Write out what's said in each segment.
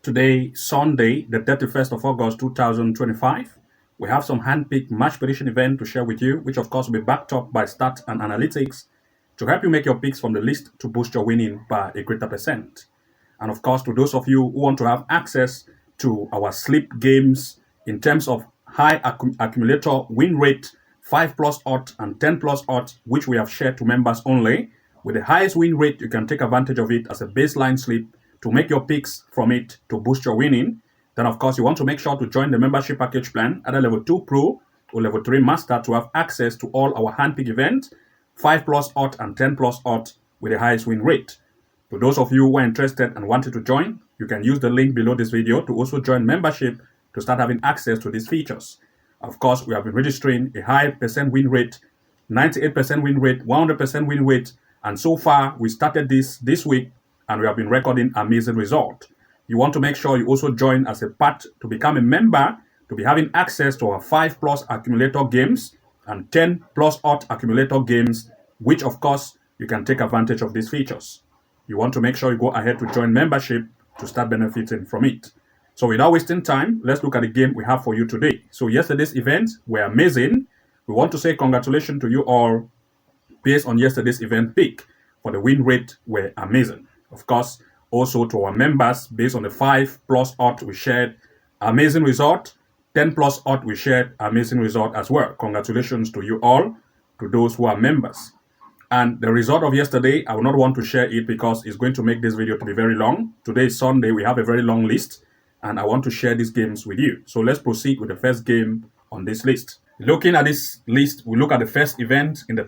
Today, Sunday, the 31st of August 2025, we have some hand-picked match prediction event to share with you, which of course will be backed up by stats and analytics to help you make your picks from the list to boost your winning by a greater percent. And of course, to those of you who want to have access to our sleep games in terms of high accumulator win rate, 5 plus odds and 10 plus odds, which we have shared to members only, with the highest win rate, you can take advantage of it as a baseline sleep to make your picks from it to boost your winning. Then of course you want to make sure to join the membership package plan at a level 2 Pro or level 3 Master to have access to all our handpick events, 5 plus odds and 10 plus odds with the highest win rate. For those of you who are interested and wanted to join, you can use the link below this video to also join membership to start having access to these features. Of course, we have been registering a high percent win rate, 98% win rate, 100% win rate, and so far we started this week and we have been recording amazing results. You want to make sure you also join as a part to become a member to be having access to our 5 plus accumulator games and 10 plus odd accumulator games, which of course you can take advantage of these features. You want to make sure you go ahead to join membership to start benefiting from it. So without wasting time, let's look at the game we have for you today. So yesterday's events were amazing. We want to say congratulations to you all based on yesterday's event pick, for the win rate were amazing. Of course, also to our members, based on the 5 plus odd we shared, amazing result. 10 plus odd we shared, amazing result as well. Congratulations to you all, to those who are members. And the result of yesterday, I will not want to share it because it's going to make this video to be very long. Today is Sunday, we have a very long list, and I want to share these games with you. So let's proceed with the first game on this list. Looking at this list, we look at the first event in the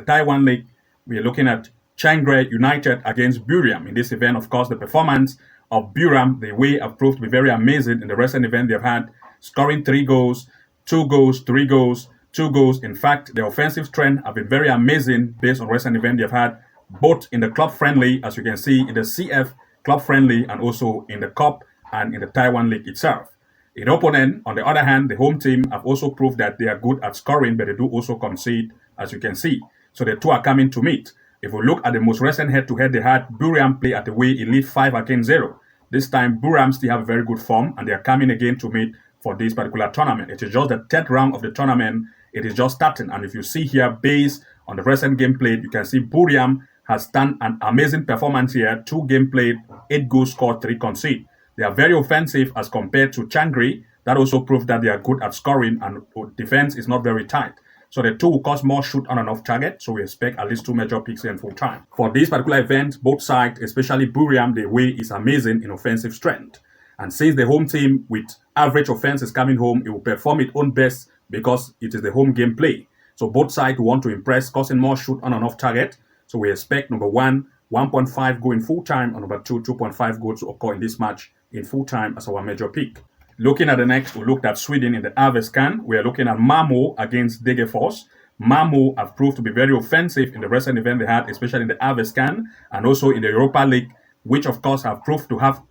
Taiwan League. We are looking at Chiangrai United against Buriram. In this event, of course, the performance of Buriram, the way have proved to be very amazing in the recent event they've had, scoring 3 goals, 2 goals, 3 goals, 2 goals. In fact, the offensive trend have been very amazing based on recent event they've had, both in the club friendly, as you can see, in the CF club friendly, and also in the cup and in the Taiwan League itself. In opponent, on the other hand, the home team have also proved that they are good at scoring, but they do also concede, as you can see. So the two are coming to meet. If we look at the most recent head-to-head they had, Buriram play at the way Elite 5 against 0. This time, Buriram still have very good form, and they are coming again to meet for this particular tournament. It is just the 3rd round of the tournament. It is just starting, and if you see here, based on the recent game played, you can see Buriram has done an amazing performance here. 2 games played, 8 goals scored, 3 conceded. They are very offensive as compared to Chiangrai. That also proves that they are good at scoring, and defense is not very tight. So the two will cause more shoot on and off target, so we expect at least 2 major picks in full time. For this particular event, both sides, especially Buriram, the way is amazing in offensive strength. And since the home team with average offense is coming home, it will perform its own best because it is the home game play. So both sides want to impress, causing more shoot on and off target. So we expect number 1, 1.5 go in full time, and number 2, 2.5 goals to occur in this match in full time as our major pick. Looking at the next, we looked at Sweden in the Haugesund. We are looking at Malmo against Degerfors. Malmo have proved to be very offensive in the recent event they had, especially in the Haugesund and also in the Europa League, which of course have proved to have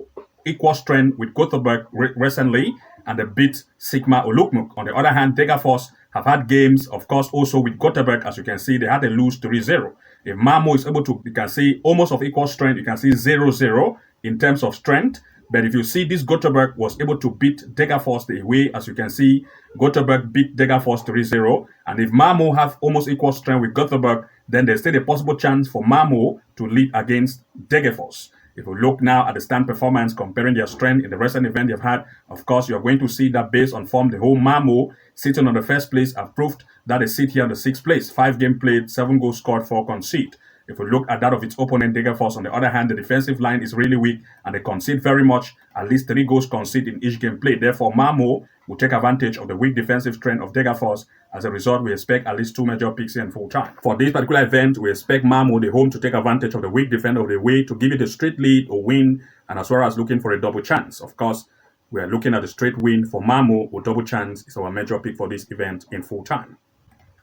equal strength with Gothenburg recently, and they beat Sigma Olukmuk. On the other hand, Degerfors have had games, of course, also with Gothenburg. As you can see, they had a lose 3-0. If Malmo is able to, you can see almost of equal strength, you can see 0-0 in terms of strength. But if you see, this Gothenburg was able to beat Degerfors the way, as you can see, Gothenburg beat Degerfors 3-0. And if Malmo have almost equal strength with Gothenburg, then there's still a possible chance for Malmo to lead against Degerfors. If we look now at the stand performance, comparing their strength in the recent event they've had, of course, you're going to see that based on form, the whole Malmo sitting on the 1st place have proved that they sit here on the 6th place. 5 games played, 7 goals scored, 4 conceded. If we look at that of its opponent, Degerfors, on the other hand, the defensive line is really weak and they concede very much, at least 3 goals conceded in each game played. Therefore, Malmo will take advantage of the weak defensive strength of Degerfors. As a result, we expect at least 2 major picks in full time. For this particular event, we expect Malmo, the home, to take advantage of the weak defense of the way to give it a straight lead or win, and as well as looking for a double chance. Of course, we are looking at a straight win for Malmo or double chance is our major pick for this event in full time.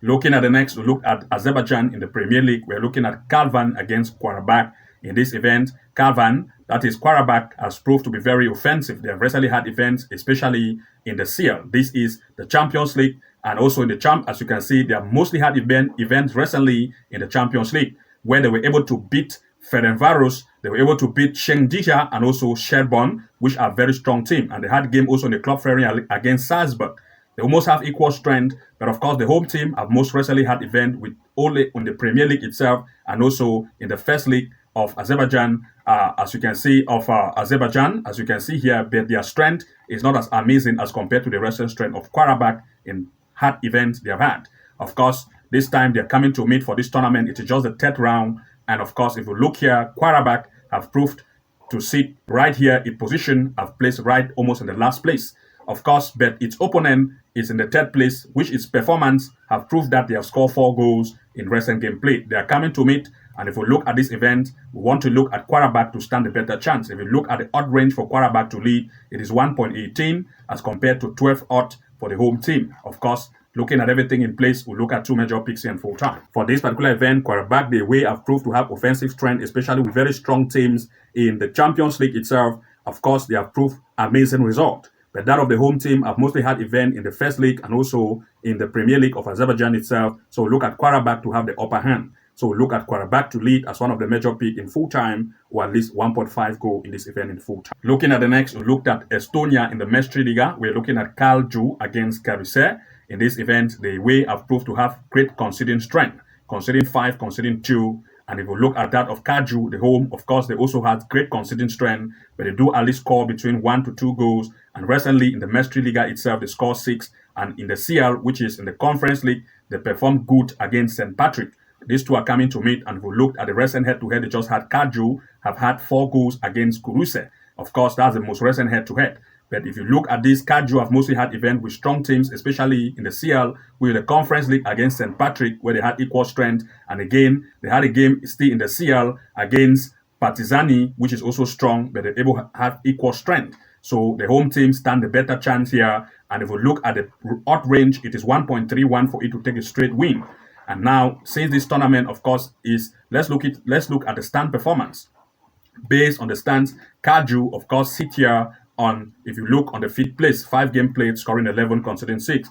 Looking at the next, we look at Azerbaijan in the Premier League. We're looking at Karvan against Qarabag. In this event, Karvan, that is Qarabag, has proved to be very offensive. They have recently had events, especially in the CL. This is the Champions League, and also in the as you can see, they have mostly had events recently in the Champions League, where they were able to beat Ferencvaros, they were able to beat Chiangrai and also Sherborne, which are very strong team. And they had game also in the club fairing against Salzburg. They almost have equal strength, but of course the home team have most recently had event with only on the Premier League itself and also in the first league of Azerbaijan, as you can see, Azerbaijan, as you can see here, but their strength is not as amazing as compared to the recent strength of Qarabag in hard events they have had. Of course, this time they're coming to meet for this tournament. It is just the third round. And of course, if you look here, Qarabag have proved to sit right here in position, have placed right almost in the last place. Of course, but its opponent is in the third place, which its performance have proved that they have scored 4 goals in recent game played. They are coming to meet, and if we look at this event, we want to look at Qarabag to stand a better chance. If you look at the odd range for Qarabag to lead, it is 1.18 as compared to 12 odd for the home team. Of course, looking at everything in place, we'll look at 2 major picks here in full time. For this particular event, Qarabag, the way have proved to have offensive strength, especially with very strong teams in the Champions League itself. Of course, they have proved amazing result. But that of the home team have mostly had event in the first league and also in the Premier League of Azerbaijan itself. So look at Qarabag to have the upper hand. So look at Qarabag to lead as one of the major pick in full time, or at least 1.5 goal in this event in full time. Looking at the next, we looked at Estonia in the Mestre Liga. We're looking at Kalju against Kuressaare. In this event, the way have proved to have great conceding strength, conceding 5, conceding 2. And if we look at that of Karju, the home, of course, they also had great conceding strength, but they do at least score between 1 to 2 goals. And recently in the Mestre Liga itself, they scored 6. And in the CL, which is in the Conference League, they performed good against St. Patrick. These two are coming to meet, and if we looked at the recent head-to-head, they just had Karju have had 4 goals against Kuressaare. Of course, that's the most recent head-to-head. But if you look at this, Karju have mostly had events with strong teams, especially in the CL, with the Conference League against St. Patrick, where they had equal strength. And again, they had a game still in the CL against Partizani, which is also strong, but they're able to have equal strength. So the home team stand a better chance here. And if we look at the odd range, it is 1.31 for it to take a straight win. And now, since this tournament, of course, is let's look at the stand performance. Based on the stands, Karju, of course, sit here on, if you look on the 5th place, 5 game played, scoring 11, conceding 6.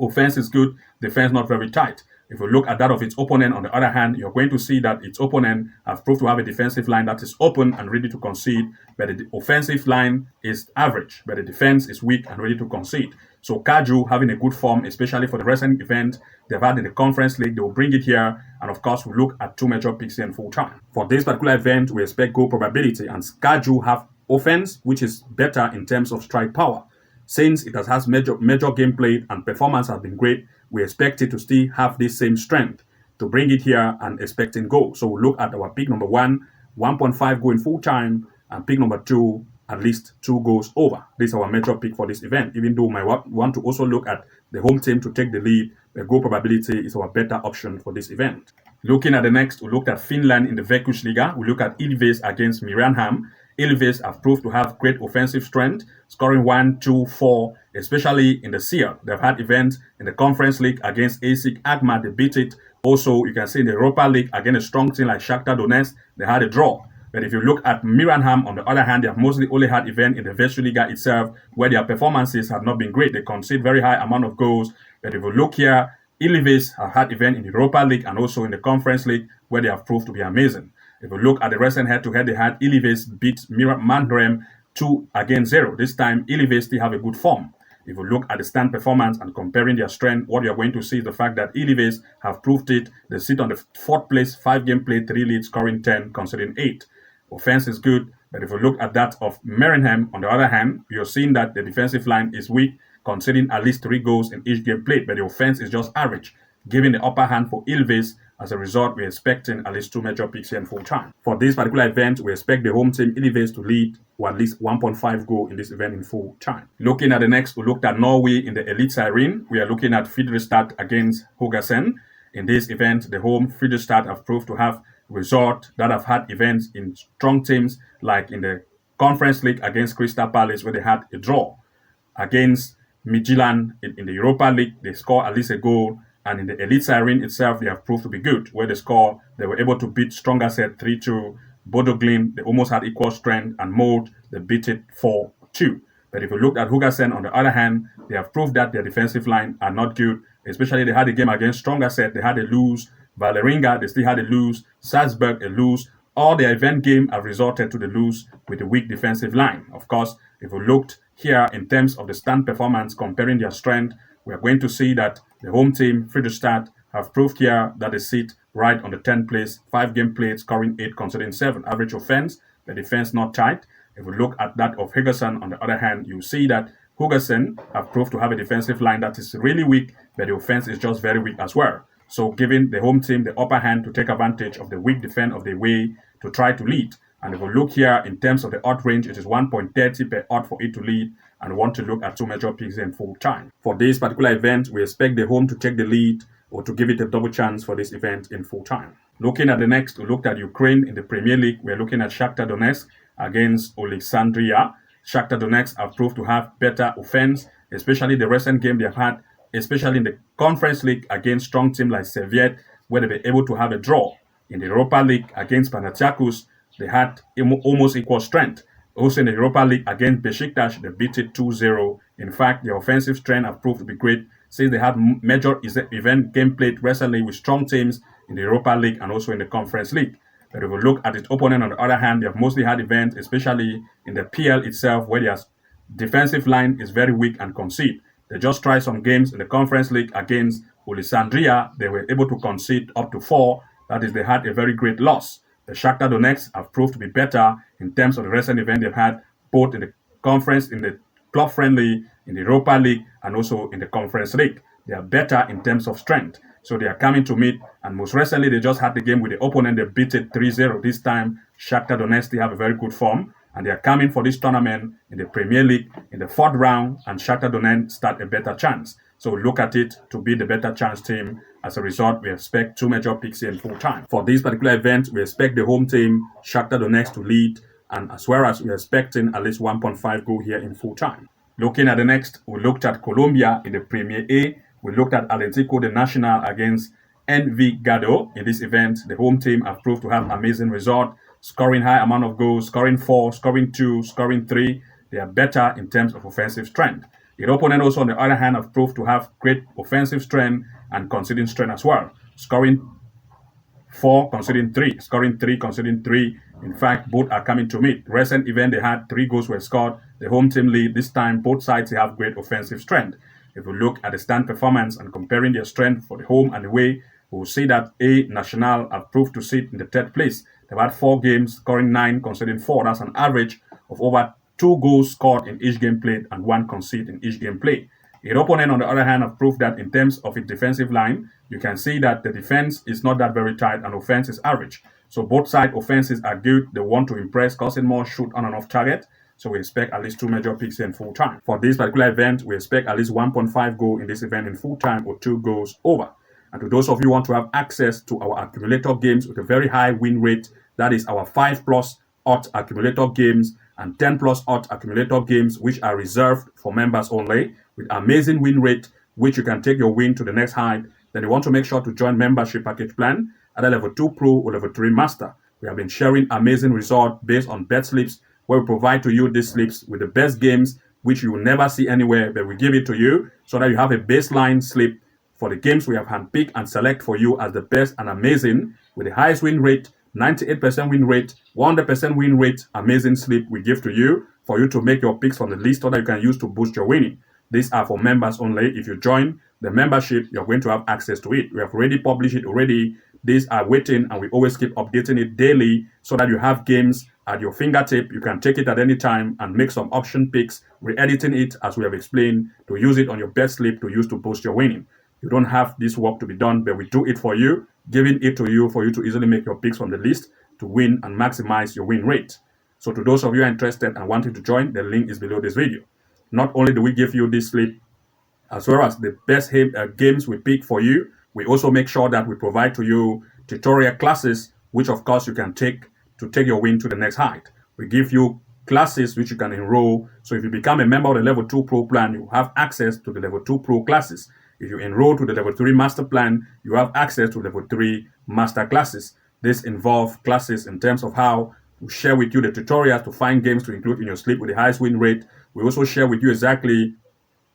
Offense is good, defense not very tight. If you look at that of its opponent, on the other hand, you're going to see that its opponent have proved to have a defensive line that is open and ready to concede, but the offensive line is average, but the defense is weak and ready to concede. So Karju having a good form, especially for the recent event they've had in the Conference League, they will bring it here. And of course, we look at 2 major picks here in full time. For this particular event, we expect goal probability, and Karju have offense, which is better in terms of strike power. Since it has major game played and performance has been great, we expect it to still have this same strength to bring it here and expecting goal. So we'll look at our pick number 1, 1.5 goal in full time, and pick number 2, at least 2 goals over. This is our major pick for this event, even though I want to also look at the home team to take the lead. The goal probability is our better option for this event. Looking at the next, we looked at Finland in the Veikkaus Liga. We look at Ilves against Mariehamn. Ilves have proved to have great offensive strength, scoring 1, 2, 4, especially in the CL. They've had events in the Conference League against ASIC Agma, they beat it. Also, you can see in the Europa League, against a strong team like Shakhtar Donetsk, they had a draw. But if you look at Mariehamn, on the other hand, they have mostly only had event in the Veikkaus Liga itself, where their performances have not been great. They concede very high amount of goals. But if you look here, Ilves have had event in the Europa League and also in the Conference League, where they have proved to be amazing. If you look at the recent head-to-head, they had Ilves beat Mariehamn 2-0. This time, Ilves still have a good form. If you look at the stand performance and comparing their strength, what you're going to see is the fact that Ilves have proved it. They sit on the 4th place, 5 game played, 3 leads, scoring 10, conceding 8. Offense is good, but if you look at that of Mariehamn, on the other hand, you're seeing that the defensive line is weak, conceding at least 3 goals in each game played, but the offense is just average, giving the upper hand for Ilves. As a result, we're expecting at least 2 major picks here in full time. For this particular event, we expect the home team Ilves to lead, or at least 1.5 goal in this event in full time. Looking at the next, we looked at Norway in the Eliteserien. We are looking at Fredrikstad against Haugesund. In this event, the home Fredrikstad have proved to have result that have had events in strong teams, like in the Conference League against Crystal Palace, where they had a draw. Against Midtjylland in the Europa League, they score at least a goal. And in the Eliteserien itself, they have proved to be good, where they were able to beat Stronger Set 3-2. Bodo Glimt, they almost had equal strength, and Mold, they beat it 4-2. But if you look at Haugesund, on the other hand, they have proved that their defensive line are not good, especially they had a game against Stronger Set, they had a lose. Valerenga, they still had a lose. Salzburg, a lose. all the event game have resulted to the lose with a weak defensive line. Of course, if we looked here in terms of the stand performance comparing their strength, we are going to see that the home team, Fredrikstad, have proved here that they sit right on the 10th place, 5 game played, scoring 8, conceding 7. Average offense, the defense not tight. If we look at that of Haugesund, on the other hand, you see that Haugesund have proved to have a defensive line that is really weak, but the offense is just very weak as well. So giving the home team the upper hand to take advantage of the weak defense of the way to try to lead. And if we look here in terms of the odd range, it is 1.30 per odd for it to lead, and we want to look at 2 major picks in full time. For this particular event, we expect the home to take the lead or to give it a double chance for this event in full time. Looking at the next, we looked at Ukraine in the Premier League. We're looking at Shakhtar Donetsk against Oleksandriya. Shakhtar Donetsk have proved to have better offense, especially the recent game they've had, especially in the Conference League against strong teams like Soviet, where they were able to have a draw. In the Europa League against Panathinaikos, they had almost equal strength. Also in the Europa League against Besiktas, they beat it 2-0. In fact, their offensive strength have proved to be great since they had major event game played recently with strong teams in the Europa League and also in the Conference League. But if we look at its opponent on the other hand, they have mostly had events, especially in the PL itself, where their defensive line is very weak and concede. They just tried some games in the Conference League against Oleksandriya. They were able to concede up to 4. That is, they had a very great loss. The Shakhtar Donetsk have proved to be better in terms of the recent event they've had, both in the conference, in the club friendly, in the Europa League, and also in the Conference League. They are better in terms of strength. So they are coming to meet, and most recently they just had the game with the opponent. They beat it 3-0. This time, Shakhtar Donetsk, they have a very good form, and they are coming for this tournament in the Premier League in the 4th round, and Shakhtar Donetsk start a better chance. So look at it to be the better chance team. As a result, we expect 2 major picks in full time. For this particular event, we expect the home team, Shakhtar Donetsk, to lead, and as well as we're expecting at least 1.5 goal here in full time. Looking at the next, we looked at Colombia in the Premier A. We looked at Atletico, the Nacional, against Envigado. In this event, the home team have proved to have amazing result, scoring high amount of goals, scoring 4, scoring 2, scoring 3. They are better in terms of offensive strength. The opponent also, on the other hand, have proved to have great offensive strength and conceding strength as well. Scoring 4, conceding 3, scoring 3, conceding 3. In fact, both are coming to meet. Recent event, they had 3 goals were scored. The home team lead. This time, both sides they have great offensive strength. If we look at the stand performance and comparing their strength for the home and away, we will see that Nacional have proved to sit in the 3rd place. They've had 4 games, scoring 9, conceding 4. That's an average of over 2 goals scored in each game played and 1 concede in each game played. The opponent, on the other hand, have proved that in terms of its defensive line, you can see that the defense is not that very tight and offense is average. So both side offenses are good. They want to impress, causing more shoot on and off target. So we expect at least 2 major picks in full time. For this particular event, we expect at least 1.5 goal in this event in full time or 2 goals over. And to those of you who want to have access to our accumulator games with a very high win rate, that is our 5+ odd accumulator games and 10+ odd accumulator games, which are reserved for members only, with amazing win rate, which you can take your win to the next height. Then you want to make sure to join membership package plan, either level 2 pro or level 3 master. We have been sharing amazing results based on bet slips, where we provide to you these slips with the best games, which you will never see anywhere, but we give it to you so that you have a baseline slip for the games we have handpicked and select for you as the best and amazing, with the highest win rate, 98% win rate, 100% win rate, amazing slip we give to you for you to make your picks from the list so that you can use to boost your winning. These are for members only. If you join the membership, you're going to have access to it. We have already published it already. These are waiting, and we always keep updating it daily so that you have games at your fingertip. You can take it at any time and make some option picks, re-editing it as we have explained, to use it on your best slip to use to boost your winning. You don't have this work to be done, but we do it for you, giving it to you for you to easily make your picks from the list to win and maximize your win rate. So to those of you interested and wanting to join, the link is below this video. Not only do we give you this slip, as well as the best games we pick for you, we also make sure that we provide to you tutorial classes, which of course you can take to take your win to the next height. We give you classes which you can enroll. So if you become a member of the level 2 pro plan, you have access to the level 2 pro classes. If you enroll to the level 3 master plan, you have access to level 3 master classes. This involves classes in terms of how to share with you the tutorials to find games to include in your slip with the highest win rate. We also share with you exactly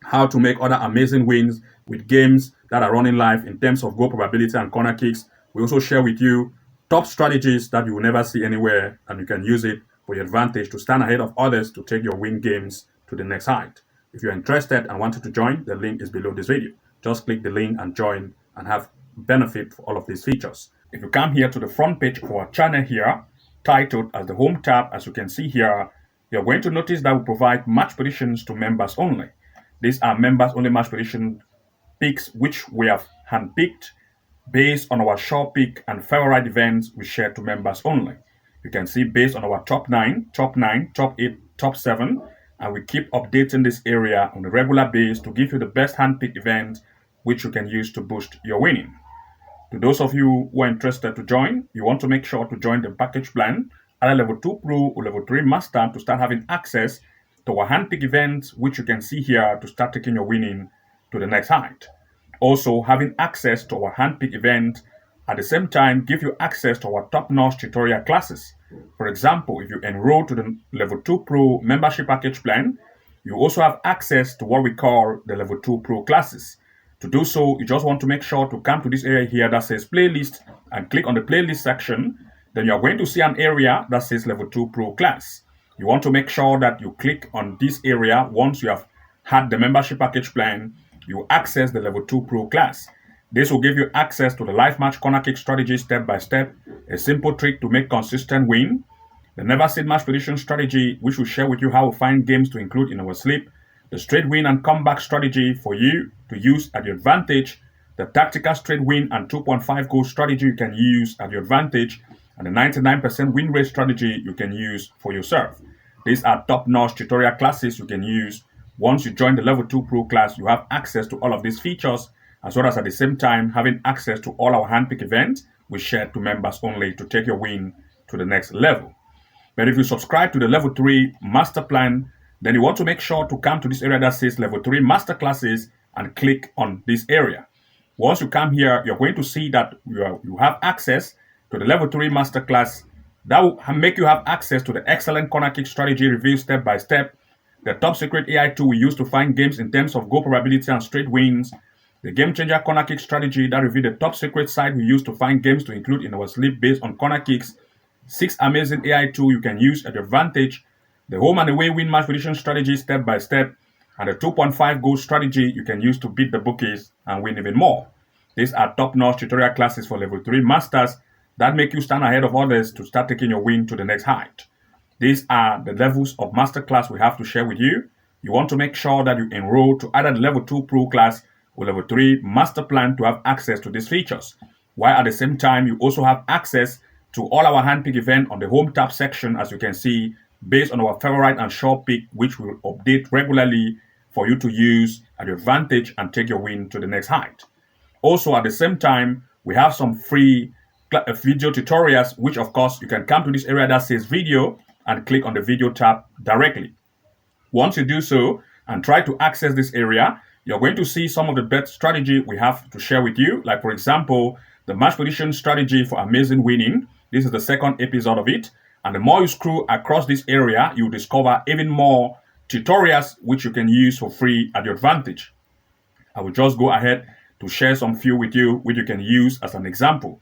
how to make other amazing wins with games that are running live in terms of goal probability and corner kicks. We also share with you top strategies that you will never see anywhere, and you can use it for your advantage to stand ahead of others to take your win games to the next height. If you're interested and wanted to join, the link is below this video. Just click the link and join and have benefit for all of these features. If you come here to the front page of our channel here, titled as the Home tab, as you can see here, you're going to notice that we provide match predictions to members only. These are members only match prediction picks which we have handpicked based on our short pick and favorite events we share to members only. You can see based on our top 9, top 8, top 7, and we keep updating this area on a regular basis to give you the best handpicked event which you can use to boost your winning. To those of you who are interested to join, you want to make sure to join the package plan, either level 2 Pro or level 3 Master, to start having access to our handpicked events, which you can see here to start taking your winning to the next height. Also, having access to our handpicked event at the same time give you access to our top-notch tutorial classes. For example, if you enroll to the level 2 Pro membership package plan, you also have access to what we call the level 2 Pro classes. To do so, you just want to make sure to come to this area here that says playlist and click on the playlist section. Then you are going to see an area that says level 2 Pro class. You want to make sure that you click on this area once you have had the membership package plan. You access the level 2 Pro class. This will give you access to the live match corner kick strategy step by step, a simple trick to make consistent win, the never sit match prediction strategy, which will share with you how we find games to include in our sleep, the straight win and comeback strategy for you to use at your advantage, the tactical straight win and 2.5 goal strategy you can use at your advantage, and the 99% win rate strategy you can use for yourself. These are top-notch tutorial classes you can use. Once you join the level 2 Pro class, you have access to all of these features, as well as at the same time having access to all our handpick events we share to members only to take your win to the next level. But if you subscribe to the level 3 master plan, then you want to make sure to come to this area that says level 3 master classes and click on this area. Once you come here, you're going to see that you have access to the level 3 master class. That will make you have access to the excellent corner kick strategy review step by step, the top secret AI tool we use to find games in terms of goal probability and straight wins, the game changer corner kick strategy that reveal the top secret site we use to find games to include in our sleep based on corner kicks, 6 amazing AI tools you can use at your advantage, the home and away win match prediction strategy step by step, and the 2.5 goal strategy you can use to beat the bookies and win even more. These are top-notch tutorial classes for level 3 masters that make you stand ahead of others to start taking your win to the next height. These are the levels of masterclass we have to share with you. You want to make sure that you enroll to either the level 2 Pro class or level 3 master plan to have access to these features, while at the same time you also have access to all our handpick event on the home tab section, as you can see, based on our favorite and short pick, which we will update regularly for you to use at your advantage and take your win to the next height. Also, at the same time, we have some free video tutorials, which of course you can come to this area that says video and click on the video tab directly. Once you do so and try to access this area, you're going to see some of the best strategy we have to share with you. Like, for example, the match prediction strategy for amazing winning. This is the second episode of it. And the more you scroll across this area, you'll discover even more tutorials which you can use for free at your advantage. I will just go ahead to share some few with you, which you can use as an example.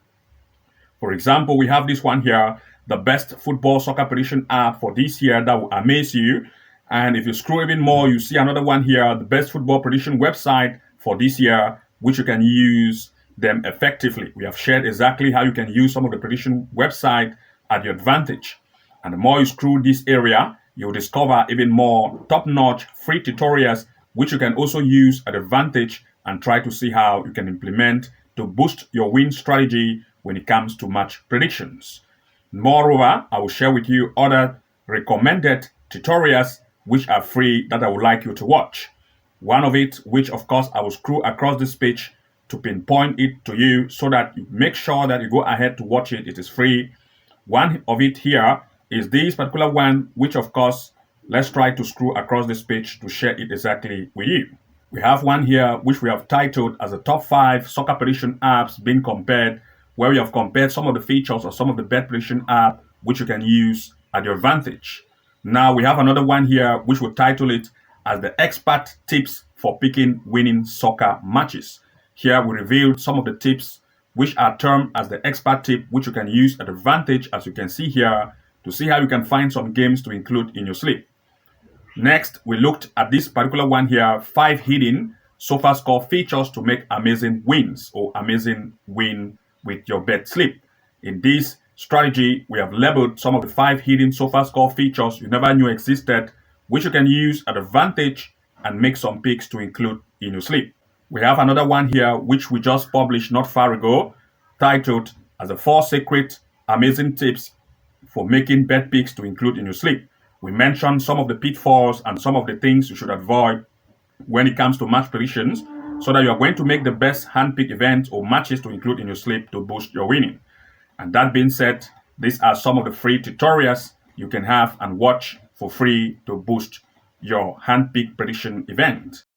For example, we have this one here, the best football soccer prediction app for this year that will amaze you. And if you scroll even more, you see another one here, the best football prediction website for this year, which you can use them effectively. We have shared exactly how you can use some of the prediction website at your advantage. And the more you scroll this area, you'll discover even more top-notch free tutorials, which you can also use at advantage and try to see how you can implement to boost your win strategy when it comes to match predictions. Moreover, I will share with you other recommended tutorials which are free that I would like you to watch. One of it, which of course I will scroll across this page to pinpoint it to you so that you make sure that you go ahead to watch it. It is free. One of it here is this particular one, which of course, let's try to scroll across this page to share it exactly with you. We have one here which we have titled as the top 5 soccer prediction apps being compared, where we have compared some of the features of some of the bet prediction app which you can use at your advantage. Now we have another one here which will title it as the expert tips for picking winning soccer matches. Here we revealed some of the tips which are termed as the expert tip, which you can use at advantage, as you can see here, to see how you can find some games to include in your sleep. Next, we looked at this particular one here, 5 hidden Sofascore features to make amazing wins or amazing win with your bet slip. In this strategy, we have labeled some of the 5 hidden Sofascore features you never knew existed, which you can use at advantage and make some picks to include in your sleep. We have another one here, which we just published not far ago, titled as the 4 secret amazing tips for making bet picks to include in your sleep. We mentioned some of the pitfalls and some of the things you should avoid when it comes to match predictions, so that you are going to make the best hand-pick events or matches to include in your sleep to boost your winning. And that being said, these are some of the free tutorials you can have and watch for free to boost your hand-pick prediction event.